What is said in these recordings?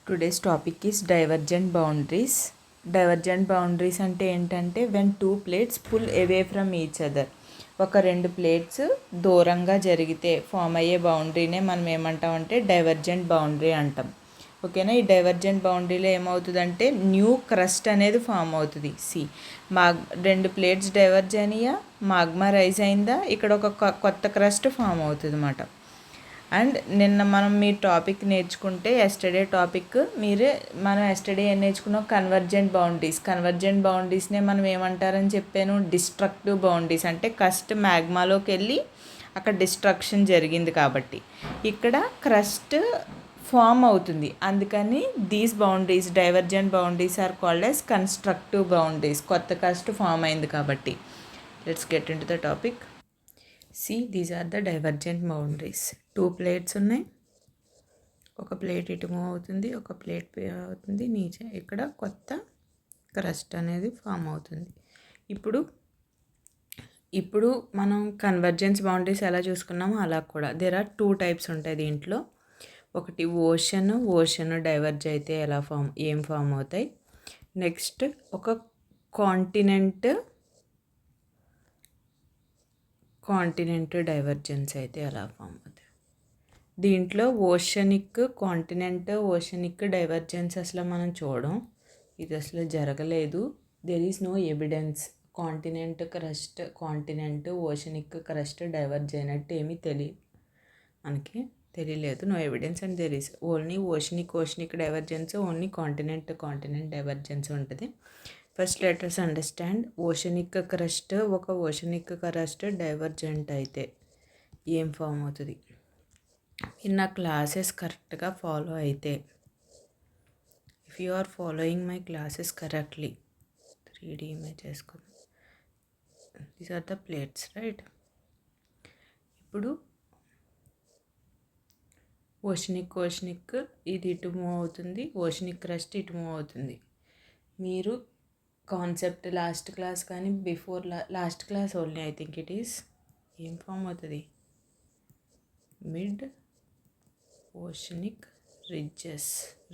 Today's topic is divergent boundaries. Divergent boundaries అంటే ఏంటంటే when two plates pull away from each other. ఒక రెండు plates దూరంగా జరిగితే ఫామ్ అయ్యే బౌండరీనే మనం ఏమంటామంటే డైవర్జెంట్ బౌండరీ అంటాం. ఓకేనా. ఈ డైవర్జెంట్ బౌండరీలో ఏమవుతుందంటే న్యూ క్రస్ట్ అనేది ఫామ్ అవుతుంది. రెండు ప్లేట్స్ డైవర్జ్ అయినాయా, మాగ్మా రైజ్ అయిందా, ఇక్కడ ఒక కొత్త క్రస్ట్ ఫామ్ అవుతుంది అన్నమాట. అండ్ నిన్న మనం మీ టాపిక్ నేర్చుకుంటే ఎస్టర్డే టాపిక్ మనం ఎస్టర్డే ఏం నేర్చుకున్నాం, కన్వర్జెంట్ బౌండరీస్నే మనం ఏమంటారని చెప్పాను, డిస్ట్రక్టివ్ బౌండరీస్. అంటే క్రస్ట్ మ్యాగ్మాలోకి వెళ్ళి అక్కడ డిస్ట్రక్షన్ జరిగింది కాబట్టి ఇక్కడ క్రస్ట్ ఫామ్ అవుతుంది. అందుకని these boundaries, divergent boundaries are called as constructive boundaries. కొత్త క్రస్ట్ ఫామ్ అయింది కాబట్టి. Let's get into the topic. These are the divergent boundaries. Two plates ఉన్నాయి. ఒక ప్లేట్ ఇటు మూవ్ అవుతుంది, ఒక ప్లేట్ అవుతుంది నీచే. ఇక్కడ కొత్త క్రస్ట్ అనేది ఫామ్ అవుతుంది. ఇప్పుడు మనం కన్వర్జెన్స్ బౌండరీస్ ఎలా చూసుకున్నామో అలా కూడా దేర్ ఆర్ టూ టైప్స్ ఉంటాయి దీంట్లో. ఒకటి ఓషన్ డైవర్జ్ అయితే ఏం ఫామ్ అవుతాయి. నెక్స్ట్ ఒక కాంటినెంట్ డైవర్జెన్స్ అయితే ఎలా ఫామ్ అవుతాయి. దీంట్లో ఓషనిక్ డైవర్జెన్స్ అసలు మనం చూడం, ఇది అసలు జరగలేదు. There is no evidence oceanic crust diverge అయినట్టు ఏమీ మనకి తెలియలేదు. No evidence and there is only oceanic divergence, only continent divergence ఉంటుంది. First letters understand. ఒక ఓషనిక్ క్రస్ట్ డైవర్జెంట్ అయితే ఏం ఫామ్ అవుతుంది. మీరు నా క్లాసెస్ కరెక్ట్గా ఫాలో అయితే, if you are following my classes correctly, 3D image చేసుకుందాం. These are the plates, right. ఇప్పుడు ఓషనిక్ ఇది ఇటు మూవ్ అవుతుంది, ఓషనిక్ క్రస్ట్ ఇటు మూవ్ అవుతుంది. మీరు కాన్సెప్ట్ లాస్ట్ క్లాస్ కానీ last class only I think it is ఏం ఫామ్ అవుతుంది, మిడ్ ఓషనిక్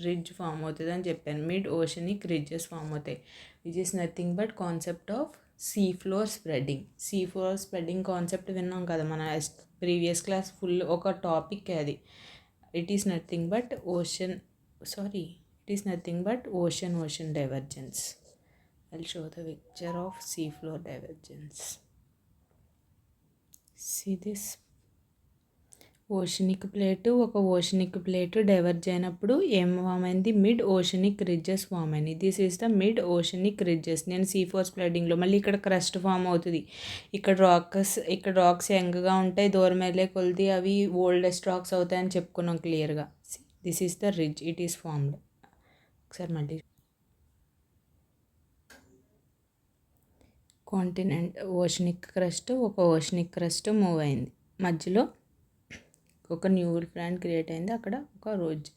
రిడ్జ్ ఫామ్ అవుతుంది అని చెప్పాను. మిడ్ ఓషనిక్ రిడ్జెస్ ఫామ్ అవుతాయి, which is nothing but concept of sea floor spreading concept విన్నాం కదా మన ప్రీవియస్ క్లాస్. ఫుల్ ఒక టాపిక్ అది. It is nothing but ocean divergence. I'll show the picture of sea floor divergence. See this. Oceanic plate diverge అయినప్పుడు ఏం form అయింది, mid oceanic ridges form అయింది. This is the mid oceanic ridges. నేను C4 స్ప్రెడింగ్లో మళ్ళీ ఇక్కడ crust form అవుతుంది. ఇక్కడ racks యంగ్గా ఉంటాయి, దూరం వెళ్ళే కొలిది అవి ఓల్డెస్ట్ రాక్స్ అవుతాయని చెప్పుకున్నాం క్లియర్గా. This is the ridge, it is formed. ఒకసారి మళ్ళీ ఓషనిక్ క్రస్ట్ మూవ్ అయింది, మధ్యలో ఒక న్యూ ప్లాంట్ క్రియేట్ అయింది, అక్కడ ఒక రోజ్.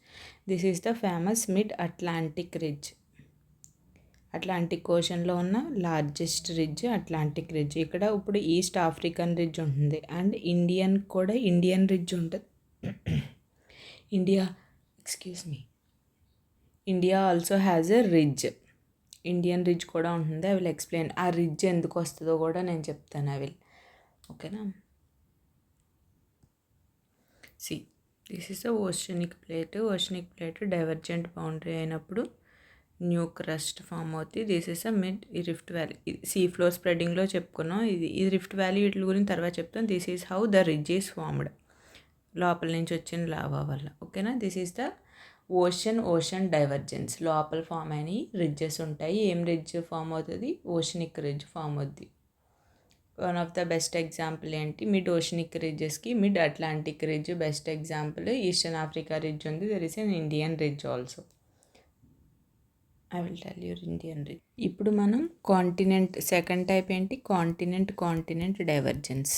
This is the famous mid Atlantic ridge. Atlantic ఓషన్లో ఉన్న లార్జెస్ట్ రిడ్జ్ అట్లాంటిక్ రిడ్జ్. ఇక్కడ ఇప్పుడు ఈస్ట్ ఆఫ్రికన్ రిడ్జ్ ఉంటుంది అండ్ ఇండియన్ రిడ్జ్ ఉంటుంది. India also has a ridge. Indian ridge కూడా ఉంటుంది. I will explain. ఆ రిడ్జ్ ఎందుకు వస్తుందో కూడా నేను చెప్తాను. ఓకేనా. This is the oceanic plate divergent boundary అయినప్పుడు న్యూ క్రస్ట్ ఫామ్ అవుతుంది. This is a mid rift valley. Sea floor స్ప్రెడింగ్లో చెప్పుకున్నాం. ఇది రిఫ్ట్ వ్యాలీ, వీటి గురించి తర్వాత చెప్తాం. This is how the ridge is formed, లోపల నుంచి వచ్చిన లావా వల్ల. ఓకేనా. This is the ocean divergence. లోపల ఫామ్ అయిన రిడ్జెస్ ఉంటాయి. ఏం రిడ్జ్ ఫామ్ అవుతుంది, ఓషనిక్ రిడ్జ్ ఫామ్ అవుతుంది. One of the best example ఏంటి, మిడ్ ఓషనిక్ రిడ్జెస్కి mid Atlantic ridge best example. Eastern Africa ridge ఉంది. There is an Indian ridge also. I will tell you Indian ridge. ఇప్పుడు మనం second type ఏంటి, continent divergence.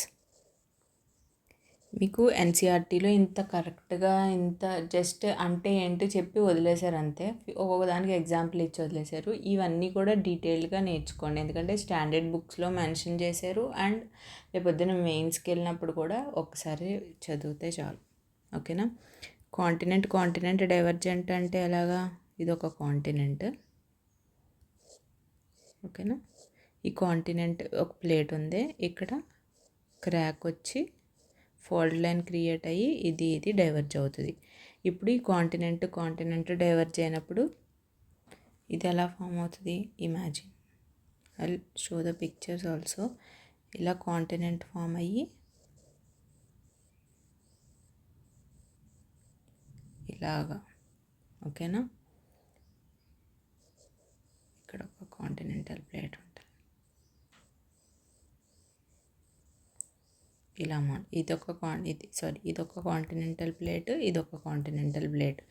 మీకు ఎన్సీఆర్టీలో ఇంత కరెక్ట్గా just అంటే ఏంటో చెప్పి వదిలేశారు అంతే. ఒక్కొక్క దానికి ఎగ్జాంపుల్ ఇచ్చి వదిలేశారు. ఇవన్నీ కూడా డీటెయిల్డ్గా నేర్చుకోండి, ఎందుకంటే స్టాండర్డ్ బుక్స్లో మెన్షన్ చేశారు. అండ్ రేపొద్దున మెయిన్స్కి వెళ్ళినప్పుడు కూడా ఒకసారి చదివితే చాలు. ఓకేనా. కాంటినెంట్ డైవర్జెంట్ అంటే ఎలాగా, ఇది ఒక కాంటినెంట్, ఓకేనా. ఈ కాంటినెంట్ ఒక ప్లేట్ ఉంది, ఇక్కడ క్రాక్ వచ్చి ఫాల్ట్ లైన్ క్రియేట్ అయ్యి ఇది డైవర్జ్ అవుతుంది. ఇప్పుడు ఈ కాంటినెంట్ డైవర్జ్ అయినప్పుడు ఇది ఎలా ఫామ్ అవుతుంది, imagine. I show the pictures also. ఇలా కాంటినెంట్ ఫామ్ అయ్యి ఇలాగా, ఓకేనా. ఇక్కడ ఒక కాంటినెంటల్ ప్లేట్ ఉంటుంది, ఇలా ఇదొక కాంటినెంటల్ ప్లేట్, ఇదొక కాంటినెంటల్ ప్లేట్.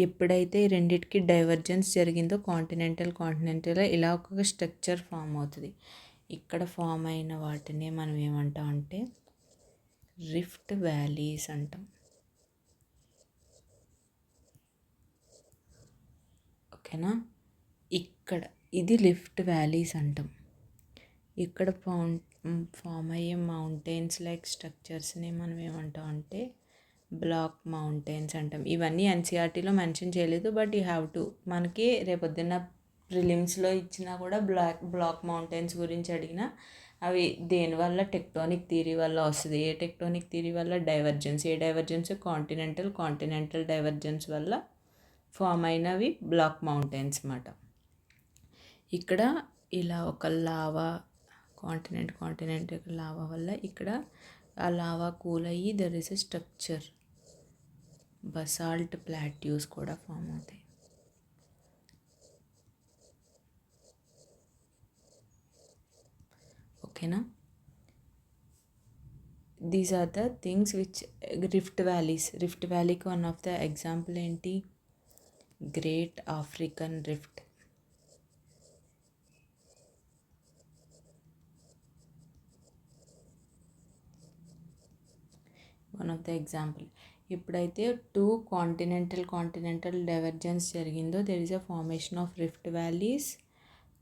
ఎప్పుడైతే ఈ రెండిటికి డైవర్జెన్స్ జరిగిందో కాంటినెంటల్ ఇలా ఒక స్ట్రక్చర్ ఫామ్ అవుతుంది. ఇక్కడ ఫామ్ అయిన వాటిని మనం ఏమంటాం అంటే రిఫ్ట్ వ్యాలీస్ అంటాం, ఓకేనా. ఇక్కడ ఇది రిఫ్ట్ వ్యాలీస్ అంటాం. ఇక్కడ ఫామ్ అయ్యే మౌంటైన్స్ లైక్ స్ట్రక్చర్స్ని మనం ఏమంటాం అంటే బ్లాక్ మౌంటైన్స్ అంటాం. ఇవన్నీ ఎన్సీఆర్టీలో మెన్షన్ చేయలేదు, బట్ యూ హ్యావ్ టు. మనకి రేపొద్దున్న ప్రిలిమ్స్లో ఇచ్చినా కూడా బ్లాక్ మౌంటైన్స్ గురించి అడిగినా అవి దేనివల్ల టెక్టోనిక్ థియరీ వల్ల వస్తుంది. ఏ టెక్టోనిక్ థియరీ వల్ల, డైవర్జెన్స్. ఏ డైవర్జెన్స్, కాంటినెంటల్ డైవర్జెన్స్ వల్ల ఫామ్ అయినవి బ్లాక్ మౌంటైన్స్ అన్నమాట. ఇక్కడ ఇలా ఒక లావా కాంటినెంట్ లావా వల్ల ఇక్కడ ఆ లావా కూల్ అయ్యి there is a structure, basalt plateaus కూడా ఫామ్ అవుతాయి, ఓకేనా. These are the things which rift వ్యాలీకి వన్ ఆఫ్ ద ఎగ్జాంపుల్ ఏంటి, great African rift. One of the example. ఎప్పుడైతే టూ కాంటినెంటల్ డైవర్జెన్స్ జరిగిందో there is a formation of rift valleys,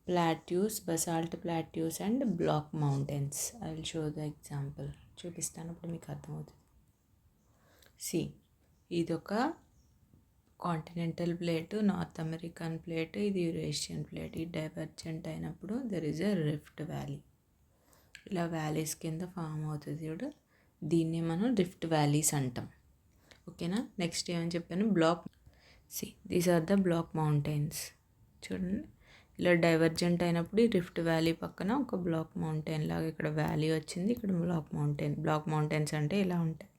plateaus, basalt plateaus and block mountains. I will show the example. చూపిస్తాను, అప్పుడు మీకు అర్థమవుతుంది. See, ఇదొక continental plate, north American plate, ఇది Eurasian plate. ఈ divergent అయినప్పుడు there is a rift valley. ఇలా valleys కింద ఫామ్ అవుతుంది చూడు, దీన్ని మనం రిఫ్ట్ వ్యాలీస్ అంటాం, ఓకేనా. నెక్స్ట్ ఏమని చెప్పాను, these are the block mountains. చూడండి, ఇలా డైవర్జెంట్ అయినప్పుడు ఈ రిఫ్ట్ వ్యాలీ పక్కన ఒక బ్లాక్ మౌంటైన్ లాగా ఇక్కడ వ్యాలీ వచ్చింది, ఇక్కడ బ్లాక్ మౌంటైన్స్ అంటే ఇలా ఉంటాయి,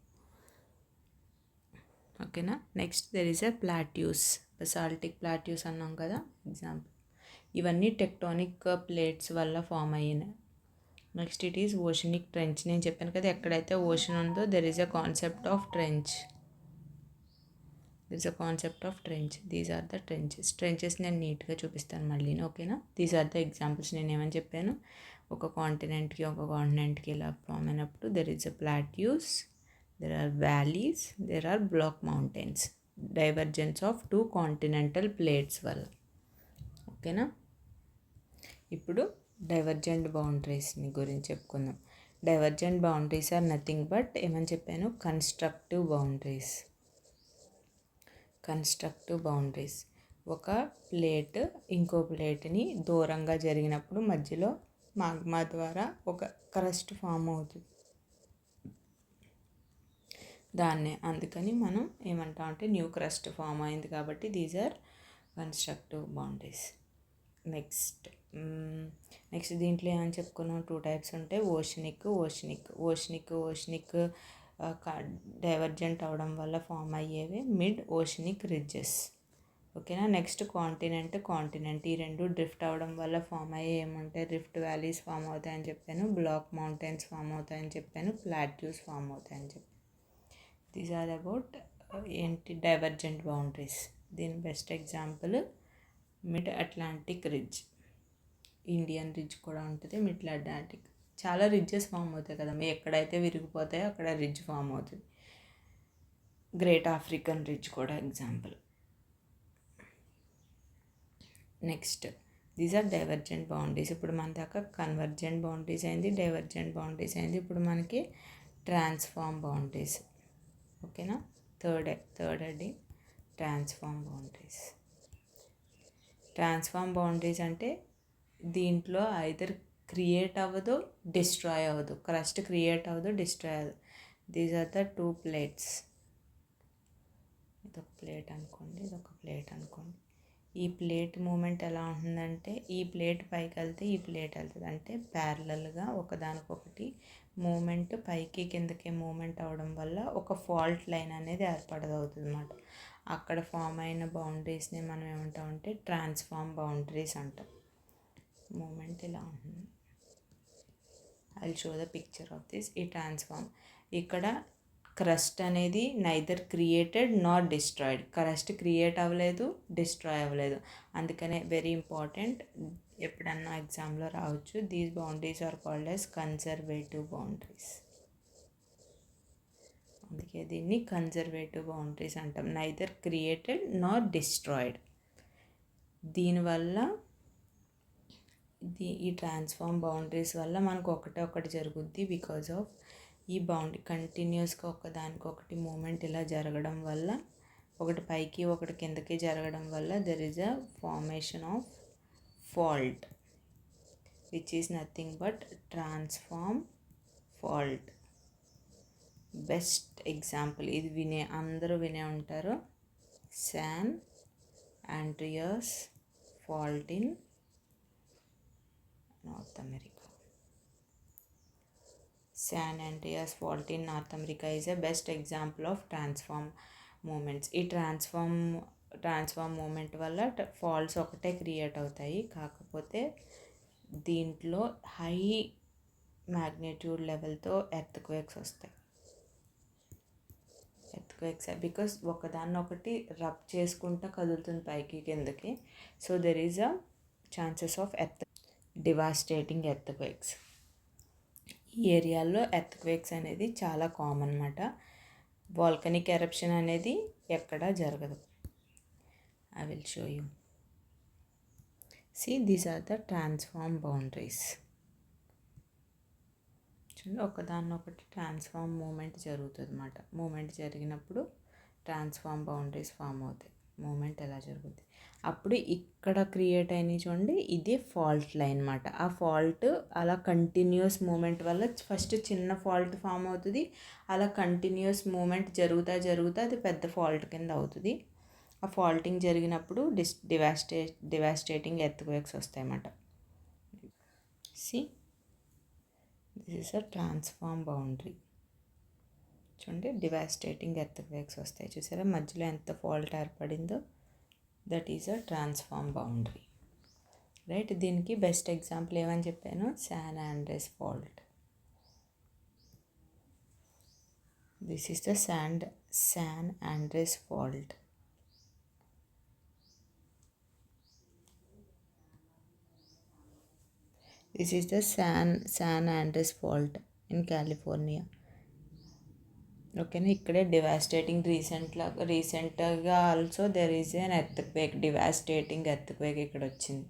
ఓకేనా. Next there is a plateaus, basaltic plateaus అన్నాం కదా ఎగ్జాంపుల్. ఇవన్నీ టెక్టోనిక్ ప్లేట్స్ వల్ల ఫామ్ అయినాయి. Next it is oceanic trench. నేను చెప్పాను కదా, ఎక్కడైతే ఓషన్ ఉందో there is a concept of trench. These are the trenches నేను నీట్గా చూపిస్తాను మళ్ళీ, ఓకేనా. These are the examples. నేను ఏమని చెప్పాను, ఒక కాంటినెంట్కి ఇలా ఫామ్ అయినప్పుడు there is a plateaus, there are valleys, there are block mountains, divergence of two continental plates వల్ల, ఓకేనా. ఇప్పుడు డైవర్జెంట్ బౌండరీస్ని గురించి చెప్పుకుందాం. Divergent boundaries are nothing but ఏమని చెప్పాను, కన్స్ట్రక్టివ్ బౌండరీస్. ఒక ప్లేట్ ఇంకో ప్లేట్ని దూరంగా జరిగినప్పుడు మధ్యలో మాగ్మా ద్వారా ఒక క్రస్ట్ ఫామ్ అవుతుంది, దాన్నే అందుకని మనం ఏమంటాం అంటే న్యూ క్రస్ట్ ఫామ్ అయింది కాబట్టి these are constructive boundaries. Next దీంట్లో ఏమని చెప్పుకున్నాం, 2 టైప్స్ ఉంటాయి, ఓషనిక్ డైవర్జెంట్ అవడం వల్ల ఫామ్ అయ్యేవి మిడ్ ఓషనిక్ రిడ్జెస్, ఓకేనా. నెక్స్ట్ కాంటినెంట్ ఈ రెండు డ్రిఫ్ట్ అవడం వల్ల ఫామ్ అయ్యే ఏమంటాయి, రిఫ్ట్ వ్యాలీస్ ఫామ్ అవుతాయని చెప్పాను, బ్లాక్ మౌంటైన్స్ ఫామ్ అవుతాయని చెప్పాను, ప్లాట్యూస్ ఫామ్ అవుతాయని చెప్పాను. దీస్ ఆర్ అబౌట్ ఏంటి డైవర్జెంట్ బౌండరీస్. దీని best example mid Atlantic ridge, Indian ridge కూడా ఉంటుంది, మిడ్ అట్లాంటిక్. చాలా రిడ్జెస్ ఫామ్ అవుతాయి కదా, మీ ఎక్కడైతే విరిగిపోతాయో అక్కడ రిడ్జ్ ఫామ్ అవుతుంది. గ్రేట్ ఆఫ్రికన్ రిడ్జ్ కూడా example. Next these are divergent boundaries. ఇప్పుడు మన దాకా కన్వర్జెంట్ బౌండరీస్ అయింది, డైవర్జెంట్ బౌండరీస్ అయింది. ఇప్పుడు మనకి ట్రాన్స్ఫార్మ్ బౌండరీస్, ఓకేనా. Third heading transform boundaries. Transform boundaries అంటే దీంట్లో ఐదర్ క్రియేట్ అవ్వదు, డిస్ట్రాయ్ అవ్వదు. క్రస్ట్ క్రియేట్ అవ్వదు, డిస్ట్రాయ్ అవ్వదు. These are the 2 plates. ఇదొక ప్లేట్ అనుకోండి, ఇదొక ప్లేట్ అనుకోండి. ఈ ప్లేట్ మూమెంట్ ఎలా ఉంటుందంటే ఈ ప్లేట్ పైకి వెళ్తే ఈ ప్లేట్ వెళ్తుంది, అంటే ప్యారలల్గా ఒకదానికొకటి మూమెంట్ పైకి కిందకి మూమెంట్ అవడం వల్ల ఒక ఫాల్ట్ లైన్ అనేది ఏర్పడదవుతుంది అన్నమాట. అక్కడ ఫామ్ అయిన బౌండరీస్ని మనం ఏమంటామంటే ట్రాన్స్ఫార్మ్ బౌండరీస్ అంటాం. మూమెంట్ ఇలా ఉంటుంది. I show the picture of this. ఈ ట్రాన్స్ఫార్మ్ ఇక్కడ క్రస్ట్ అనేది neither created not destroyed. Crust create అవ్వలేదు, డిస్ట్రాయ్ అవ్వలేదు. అందుకనే వెరీ ఇంపార్టెంట్, ఎప్పుడన్నా ఎగ్జామ్లో రావచ్చు. These boundaries are called as conservative boundaries. అందుకే దీన్ని కన్జర్వేటివ్ బౌండరీస్ అంటాం. Neither created not destroyed. దీనివల్ల ఈ ట్రాన్స్ఫార్మ్ బౌండరీస్ వల్ల మనకు ఒకటి జరుగుద్ది. బికాజ్ ఆఫ్ ఈ బౌండరీ కంటిన్యూస్గా ఒకదానికొకటి మూమెంట్ ఇలా జరగడం వల్ల, ఒకటి పైకి ఒకటి కిందకి జరగడం వల్ల there is a formation of fault which is nothing but transform fault. Best example ఇది అందరూ వినే ఉంటారు. San Andreas fault in north America. San Andreas fault in North America is a best example of transform movements. ఈ transform moment వల్ల faults ఒకటే create అవుతాయి. కాకపోతే దీంట్లో హై మ్యాగ్నిట్యూడ్ లెవెల్తో ఎర్త్క్వేక్స్ వస్తాయి. ఎర్త్క్వేక్స్ బికాస్ ఒకదాన్నొకటి రబ్ చేసుకుంటూ కదులుతుంది పైకి కిందకి. So there is a chances of devastating earthquakes. ఈ ఏరియాల్లో ఎర్త్క్వేక్స్ అనేది చాలా కామన్ అన్నమాట. వాల్కనిక్ ఎరప్షన్ అనేది ఎక్కడా జరగదు. I will show you. See, these are the transform boundaries. చూడండి, ఒకదాన్నొకటి ట్రాన్స్ఫార్మ్ మూమెంట్ జరుగుతుంది అన్నమాట. మూమెంట్ జరిగినప్పుడు ట్రాన్స్ఫార్మ్ బౌండరీస్ ఫామ్ అవుతాయి. మూమెంట్ ఎలా జరుగుతుంది అప్పుడు ఇక్కడ క్రియేట్ అయినాయి చూడండి, ఇదే ఫాల్ట్ లైన్ అన్నమాట. ఆ ఫాల్ట్ అలా కంటిన్యూస్ మూమెంట్ వల్ల ఫస్ట్ చిన్న ఫాల్ట్ ఫామ్ అవుతుంది. అలా కంటిన్యూస్ మూమెంట్ జరుగుతా అది పెద్ద ఫాల్ట్ కింద అవుతుంది. ఆ ఫాల్టింగ్ జరిగినప్పుడు డివాస్టేటింగ్ ఎర్త్క్వేక్స్ వస్తాయన్నమాట. See this is a transform boundary. చూడండి, డివాస్టేటింగ్ ఎర్త్క్వేక్స్ వస్తాయి. చూసారా మధ్యలో ఎంత ఫాల్ట్ ఏర్పడిందో, that is a transform boundary. Right, దీనికి బెస్ట్ ఎగ్జాంపుల్ ఏమని చెప్పాను, San Andreas fault. This is the San Andreas fault. This is the San Andreas fault in California. ఓకేనా, ఇక్కడే డివాస్టేటింగ్ రీసెంట్గా also there is an earthquake, devastating earthquake ఇక్కడ వచ్చింది.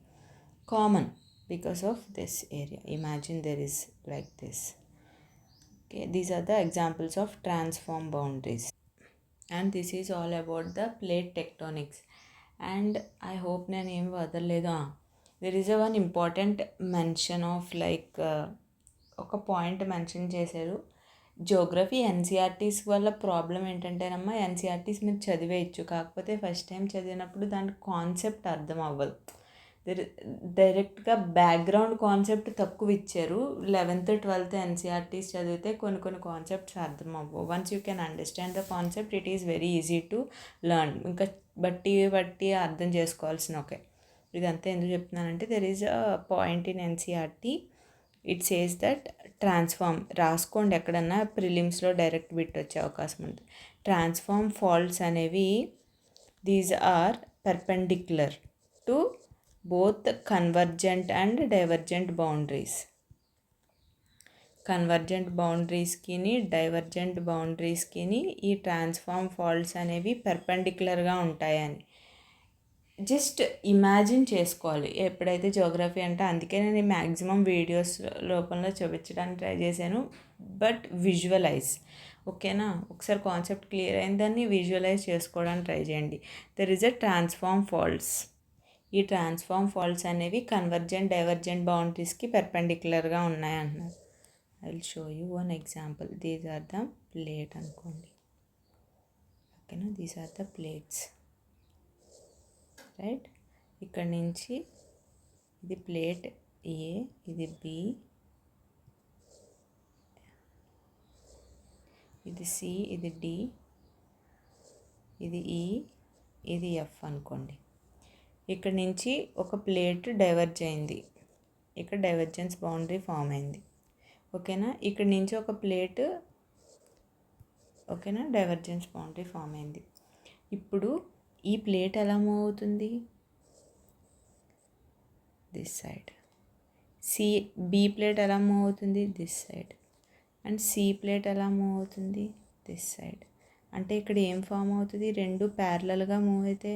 Common because of this area. Imagine there is like this. Okay, these are the examples of transform boundaries. And this is all about the plate tectonics. And I hope నేను ఏం వదలలేదు. There is one important mention of like ఒక point mention చేశారు. Geography NCERTs వల్ల problem ఏంటంటేనమ్మా, NCERTs మీరు చదివేయచ్చు, కాకపోతే ఫస్ట్ టైం చదివినప్పుడు దాని కాన్సెప్ట్ అర్థం అవ్వదు. డైరెక్ట్గా బ్యాక్గ్రౌండ్ కాన్సెప్ట్ తక్కువ ఇచ్చారు. 11th 12th ఎన్సీఆర్టీస్ చదివితే కొన్ని కాన్సెప్ట్స్ అర్థం అవ్వవు. Once you can understand the concept it is very easy to learn. ఇంకా బట్టి అర్థం చేసుకోవాల్సిన. ఓకే, ఇదంతా ఎందుకు చెప్తున్నానంటే there is a point in NCERT. It says that transform, రాసుకోండి ఎక్కడన్నా, ప్రిలిమ్స్లో డైరెక్ట్ బిట్ వచ్చే అవకాశం ఉంది. ట్రాన్స్ఫార్మ్ ఫాల్ట్స్ అనేవి these are perpendicular to both convergent and divergent boundaries. Convergent బౌండరీస్కి డైవర్జెంట్ బౌండరీస్కి ఈ ట్రాన్స్ఫార్మ్ ఫాల్ట్స్ అనేవి పర్పెండిక్యులర్గా ఉంటాయని జస్ట్ ఇమాజిన్ చేసుకోవాలి. ఎప్పుడైతే జియోగ్రఫీ అంటే, అందుకే నేను మ్యాక్సిమం వీడియోస్ రూపంలో చూపించడానికి ట్రై చేశాను. బట్ విజువలైజ్, ఓకేనా? ఒకసారి కాన్సెప్ట్ క్లియర్ అయిందని విజువలైజ్ చేసుకోవడానికి ట్రై చేయండి. There is a transform faults. ఈ ట్రాన్స్ఫార్మ్ ఫాల్ట్స్ అనేవి కన్వర్జెంట్ డైవర్జెంట్ బౌండరీస్కి పెర్పెండిక్యులర్గా ఉన్నాయంటున్నారు. I will show you one example. These are the plate అనుకోండి. ఓకేనా? These are the plates, right? ఇక్కడ నుంచి ఇది ప్లేట్ ఏ, ఇది బి, ఇది సి, ఇది డి, ఇది ఈ, ఇది ఎఫ్ అనుకోండి. ఇక్కడ నుంచి ఒక ప్లేట్ డైవర్జ్ అయింది, ఇక్కడ డైవర్జెన్స్ బౌండరీ ఫామ్ అయింది. ఓకేనా? ఇక్కడ నుంచి ఒక ప్లేట్, ఓకేనా, డైవర్జెన్స్ బౌండరీ ఫామ్ అయింది. ఇప్పుడు ఈ ప్లేట్ ఎలా మూవ్ అవుతుంది? This side. బి ప్లేట్ ఎలా మూవ్ అవుతుంది? This side. And C plate ఎలా మూవ్ అవుతుంది? This side. అంటే ఇక్కడ ఏం ఫామ్ అవుతుంది? రెండు ప్యారలల్గా మూవ్ అయితే.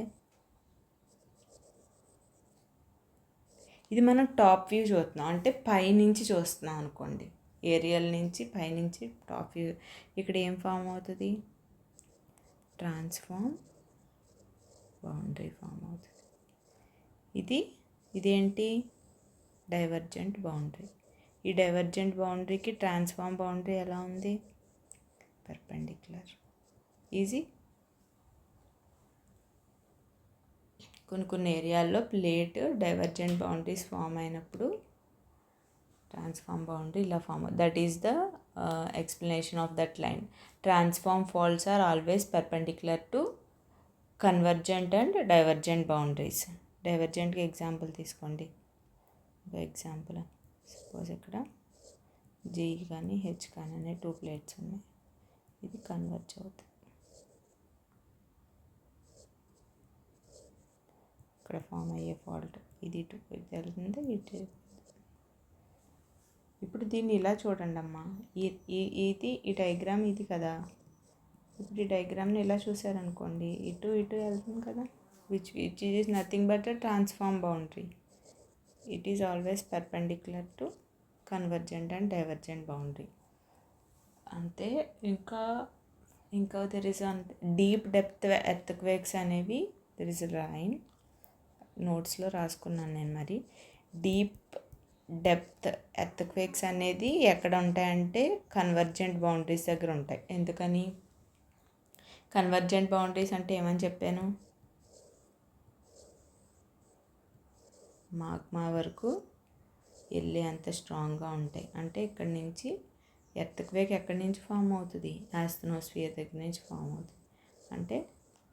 ఇది మనం టాప్ వ్యూ చూస్తున్నాం, అంటే పైనుంచి చూస్తున్నాం అనుకోండి, ఏరియల్ నుంచి పైనుంచి టాప్ వ్యూ. ఇక్కడ ఏం ఫామ్ అవుతుంది? ట్రాన్స్ఫార్మ్ బౌండరీ ఫామ్ అవుతుంది. ఇదేంటి? Divergent boundary. ఈ డైవర్జెంట్ బౌండరీకి ట్రాన్స్ఫార్మ్ బౌండరీ ఎలా ఉంది? పర్పెండిక్యులర్. ఈజీ. కొన్ని ఏరియాల్లో ప్లేట్ డైవర్జెంట్ బౌండరీస్ ఫామ్ అయినప్పుడు ట్రాన్స్ఫార్మ్ బౌండరీ ఇలా form. That is the explanation of that line. Transform faults are always perpendicular to convergent and divergent boundaries. డైవర్జెంట్కి example తీసుకోండి. ఒక ఎగ్జాంపుల్, సపోజ్ ఇక్కడ జీ కానీ హెచ్ కానీ అనే 2 ప్లేట్స్ ఉన్నాయి. ఇది కన్వర్జ్ అవుతుంది. ఇక్కడ ఫామ్ అయ్యే ఫాల్ట్ ఇది ఇటు వెళ్తుంది, ఇటు. ఇప్పుడు దీన్ని ఇలా చూడండి అమ్మా, ఇది ఈ డయాగ్రామ్ ఇది కదా. ఇప్పుడు ఈ డయాగ్రామ్ని ఇలా చూసారనుకోండి, ఇటు వెళ్తుంది కదా, which is nothing but a transform boundary. It is always perpendicular to convergent and divergent boundary. అంతే. ఇంకా there is deep depth earthquakes అనేవి, దెర్ ఇస్ లైన్ నోట్స్లో రాసుకున్నాను నేను. మరి డీప్ డెప్త్ ఎర్త్క్వేక్స్ అనేది ఎక్కడ ఉంటాయంటే కన్వర్జెంట్ బౌండరీస్ దగ్గర ఉంటాయి. ఎందుకని? కన్వర్జెంట్ బౌండరీస్ అంటే ఏమని చెప్పాను? మాగ్మా వరకు వెళ్ళి అంత స్ట్రాంగ్గా ఉంటాయి. అంటే ఇక్కడ నుంచి ఎర్త్క్వేక్ ఎక్కడి నుంచి ఫామ్ అవుతుంది? ఆస్ట్రోస్ఫియర్ దగ్గర నుంచి ఫామ్ అవుతుంది. అంటే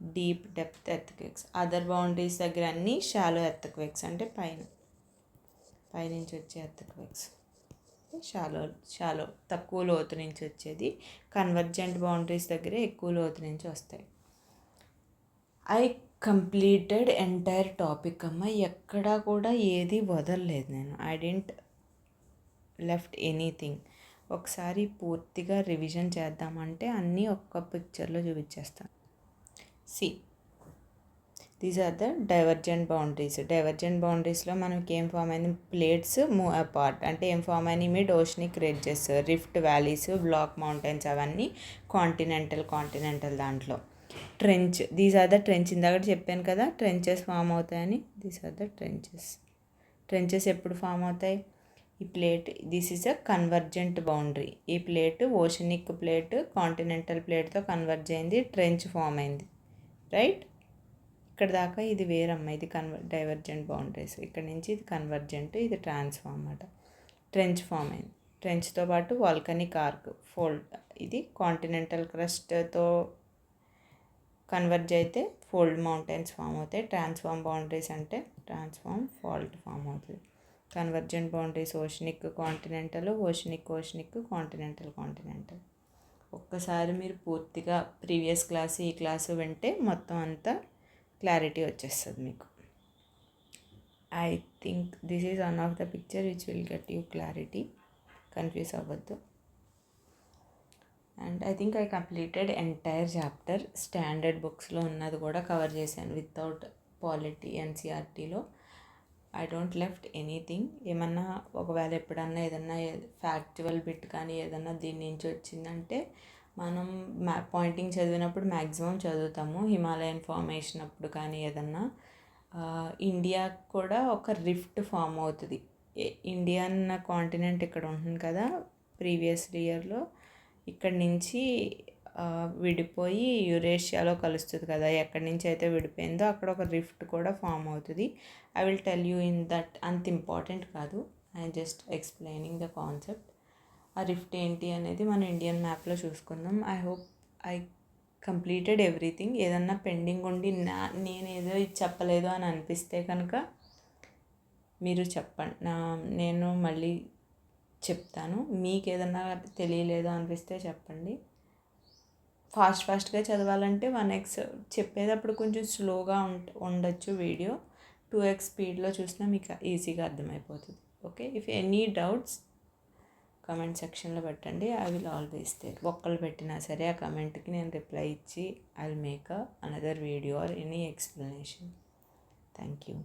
deep depth earthquakes. Other boundaries దగ్గర అన్నీ షాలో ఎర్త్క్వేక్స్, అంటే పైనుంచి వచ్చే ఎర్త్క్వేక్స్. షాలో తక్కువ లోతు నుంచి వచ్చేది. కన్వర్జెంట్ బౌండరీస్ దగ్గర ఎక్కువ లోతు నుంచి వస్తాయి. ఐ కంప్లీటెడ్ ఎంటైర్ టాపిక్ అమ్మ. ఎక్కడా కూడా ఏది వదలలేదు నేను. I didn't left anything. ఒకసారి పూర్తిగా రివిజన్ చేద్దామంటే అన్నీ ఒక్క పిక్చర్లో చూపించేస్తాను. See, these are the divergent boundaries. Divergent బౌండరీస్లో మనకి ఏం ఫామ్ అయింది? Plates move apart. అంటే ఏం ఫామ్ అయినాయి? Mid oceanic ridges, rift valleys, block mountains, అవన్నీ కాంటినెంటల్ దాంట్లో. Trench, these are the trench. ఇందాక చెప్పాను కదా ట్రెంచెస్ ఫామ్ అవుతాయని. దీస్ ఆర్ ద ట్రెంచెస్ ఎప్పుడు ఫామ్ అవుతాయి? ఈ plate, this is a convergent boundary. ఈ ప్లేట్ ఓషనిక్ ప్లేట్ కాంటినెంటల్ ప్లేట్తో కన్వర్జ్ అయింది, ట్రెంచ్ ఫామ్ అయింది, రైట్? ఇక్కడ దాకా ఇది వేరమ్మ, ఇది డైవర్జెంట్ బౌండరీస్. ఇక్కడ నుంచి ఇది కన్వర్జెంట్, ఇది ట్రాన్స్ఫార్మ్ అన్నమాట. ట్రెంచ్ ఫామ్ అయింది. ట్రెంచ్తో పాటు వాల్కనిక్ ఆర్క్ ఫోల్డ్, ఇది కాంటినెంటల్ క్రస్ట్తో కన్వర్జ్ అయితే ఫోల్డ్ మౌంటైన్స్ ఫామ్ అవుతాయి. ట్రాన్స్ఫార్మ్ బౌండరీస్ అంటే ట్రాన్స్ఫార్మ్ ఫాల్ట్ ఫామ్ అవుతుంది. Convergent boundaries oceanic continental, oceanic continental. ఒక్కసారి మీరు పూర్తిగా ప్రీవియస్ క్లాస్ ఈ క్లాసు వింటే మొత్తం అంతా క్లారిటీ వచ్చేస్తుంది మీకు. I think this is one of the picture which will get you clarity. Confuse అవ్వద్దు. And I think I completed entire chapter. Standard బుక్స్లో ఉన్నది కూడా కవర్ చేశాను వితౌట్ పాలిటీ ఎన్సీఆర్టీలో. I don't left anything. ఏమన్నా ఒకవేళ ఎప్పుడన్నా ఏదన్నా ఫ్యాక్చువల్ బిట్ కానీ ఏదన్నా దీని నుంచి వచ్చిందంటే మనం పాయింటింగ్ చదివినప్పుడు మ్యాక్సిమం చదువుతాము, హిమాలయన్ ఫార్మేషన్ అప్పుడు కానీ ఏదన్నా. ఇండియా కూడా ఒక రిఫ్ట్ ఫామ్ అవుతుంది. ఇండియన్ కాంటినెంట్ ఇక్కడ ఉంటుంది కదా, ప్రీవియస్ ఇయర్లో ఇక్కడి నుంచి విడిపోయి యురేషియాలో కలుస్తుంది కదా, ఎక్కడి నుంచి అయితే విడిపోయిందో అక్కడ ఒక రిఫ్ట్ కూడా ఫామ్ అవుతుంది. I will tell you in that. అంత ఇంపార్టెంట్ కాదు, I just explaining the concept. ఆ రిఫ్ట్ ఏంటి అనేది మన ఇండియన్ మ్యాప్లో చూసుకుందాం. I hope I completed everything. ఏదన్నా పెండింగ్ ఉండి నేనేదో ఇది చెప్పలేదు అని అనిపిస్తే కనుక మీరు చెప్పండి, నేను మళ్ళీ చెప్తాను. మీకు ఏదన్నా తెలియలేదు అనిపిస్తే చెప్పండి. ఫాస్ట్గా చదవాలంటే 1x చెప్పేటప్పుడు కొంచెం స్లోగా ఉండొచ్చు వీడియో. 2x స్పీడ్లో చూసినా మీకు ఈజీగా అర్థమైపోతుంది. Okay, if any doubts comment సెక్షన్లో పెట్టండి. I will always there. ఒక్కళ్ళు పెట్టినా సరే ఆ కమెంట్కి నేను రిప్లై ఇచ్చి I will make another video or any explanation. Thank you.